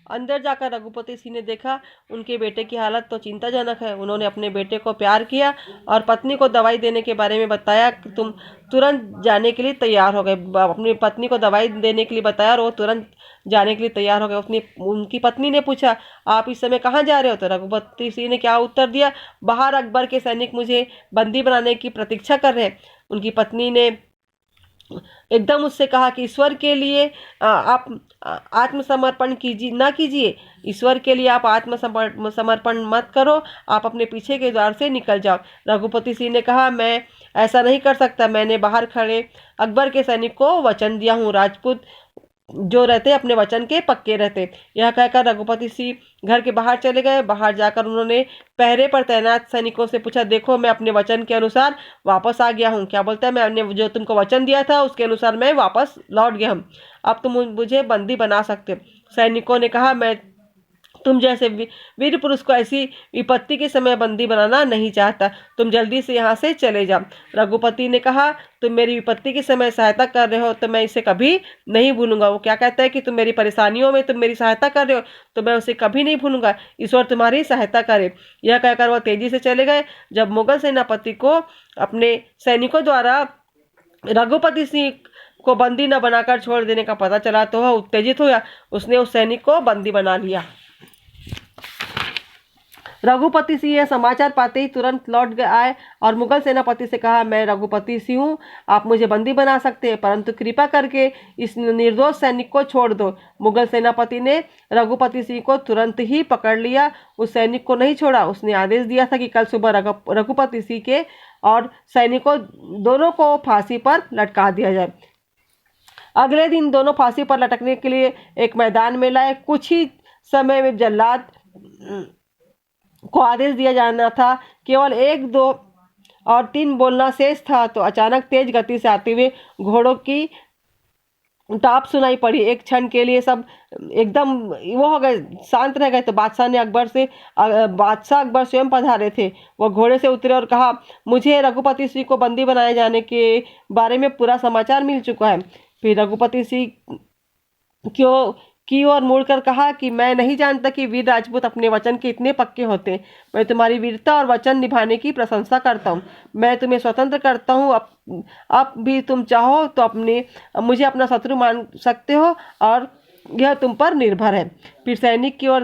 अंदर जाकर रघुपति सिंह ने देखा उनके बेटे की हालत तो चिंताजनक है। उन्होंने अपने बेटे को प्यार किया और पत्नी को दवाई देने के बारे में बताया कि तुम तुरंत जाने के लिए तैयार हो गए। अपनी पत्नी को दवाई देने के लिए बताया और वो तुरंत जाने के लिए तैयार हो गए। उनकी पत्नी ने पूछा, आप इस समय कहाँ जा रहे हो? तो रघुपति सिंह ने क्या उत्तर दिया, बाहर अकबर के सैनिक मुझे बंदी बनाने की प्रतीक्षा कर रहे हैं। उनकी पत्नी ने एकदम उससे कहा कि ईश्वर के लिए आप आत्मसमर्पण कीजिए। ईश्वर के लिए आप आत्मसमर्पण मत करो, आप अपने पीछे के द्वार से निकल जाओ। रघुपति सिंह ने कहा, मैं ऐसा नहीं कर सकता। मैंने बाहर खड़े अकबर के सैनिक को वचन दिया हूँ। राजपूत जो रहते अपने वचन के पक्के रहते। यह कहकर रघुपति सिंह घर के बाहर चले गए। बाहर जाकर उन्होंने पहरे पर तैनात सैनिकों से पूछा, देखो मैं अपने वचन के अनुसार वापस आ गया हूँ। क्या बोलता है, मैंने जो तुमको वचन दिया था उसके अनुसार मैं वापस लौट गया हूँ। अब तुम मुझे बंदी बना सकते हो। सैनिकों ने कहा, मैं तुम जैसे वीर पुरुष को ऐसी विपत्ति के समय बंदी बनाना नहीं चाहता। तुम जल्दी से यहाँ से चले जाओ। रघुपति ने कहा, तुम मेरी विपत्ति के समय सहायता कर रहे हो तो मैं इसे कभी नहीं भूलूंगा। वो क्या कहता है कि तुम मेरी परेशानियों में तुम मेरी सहायता कर रहे हो तो मैं उसे कभी नहीं भूलूंगा। ईश्वर तुम्हारी सहायता करे। यह कहकर वह तेजी से चले गए। जब मुगल सेनापति को अपने सैनिकों द्वारा रघुपति सिंह को बंदी न बनाकर छोड़ देने का पता चला तो वह उत्तेजित हुआ। उसने उस सैनिक को बंदी बना लिया। रघुपति सिंह यह समाचार पाते ही तुरंत लौट आए और मुगल सेनापति से कहा, मैं रघुपति सिंह हूँ, आप मुझे बंदी बना सकते हैं, परंतु कृपा करके इस निर्दोष सैनिक को छोड़ दो। मुगल सेनापति ने रघुपति सिंह को तुरंत ही पकड़ लिया। उस सैनिक को नहीं छोड़ा। उसने आदेश दिया था कि कल सुबह रघुपति सिंह के और सैनिकों दोनों को फांसी पर लटका दिया जाए। अगले दिन दोनों फांसी पर लटकने के लिए एक मैदान में लाए। कुछ ही समय में जल्लाद को आदेश दिया जाना था। केवल 1, 2 और 3 बोलना शेष था तो अचानक तेज गति से आते हुए घोड़ों की टाप सुनाई पड़ी। एक क्षण के लिए सब एकदम वो हो गए, शांत रह गए। तो बादशाह अकबर स्वयं पधारे थे। वो घोड़े से उतरे और कहा, मुझे रघुपति सिंह को बंदी बनाए जाने के बारे में पूरा समाचार मिल चुका है। फिर रघुपति सिंह की ओर मुड़कर कहा कि मैं नहीं जानता कि वीर राजपूत अपने वचन के इतने पक्के होते हैं। मैं तुम्हारी वीरता और वचन निभाने की प्रशंसा करता हूँ। मैं तुम्हें स्वतंत्र करता हूँ। अब भी तुम चाहो तो मुझे अपना शत्रु मान सकते हो और यह तुम पर निर्भर है। फिर सैनिक की ओर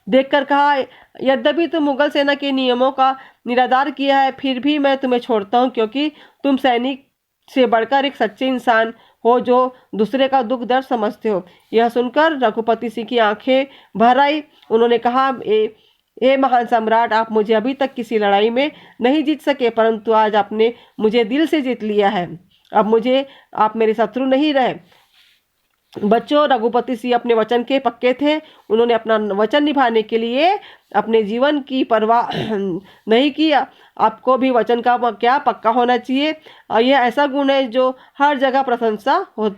देखकर कहा, यद्यपि तुम मुगल सेना के नियमों का निरादर किया है, फिर भी मैं तुम्हें छोड़ता हूँ, क्योंकि तुम सैनिक से बढ़कर एक सच्चे इंसान हो जो दूसरे का दुख दर्द समझते हो। यह सुनकर रघुपति सिंह की आंखें भर आई। उन्होंने कहा, ए महान सम्राट, आप मुझे अभी तक किसी लड़ाई में नहीं जीत सके, परंतु आज आपने मुझे दिल से जीत लिया है। अब आप मेरे शत्रु नहीं रहे। बच्चों, रघुपति सिंह अपने वचन के पक्के थे। उन्होंने अपना वचन निभाने के लिए अपने जीवन की परवाह नहीं की। आपको भी वचन का क्या पक्का होना चाहिए। और यह ऐसा गुण है जो हर जगह प्रशंसा होती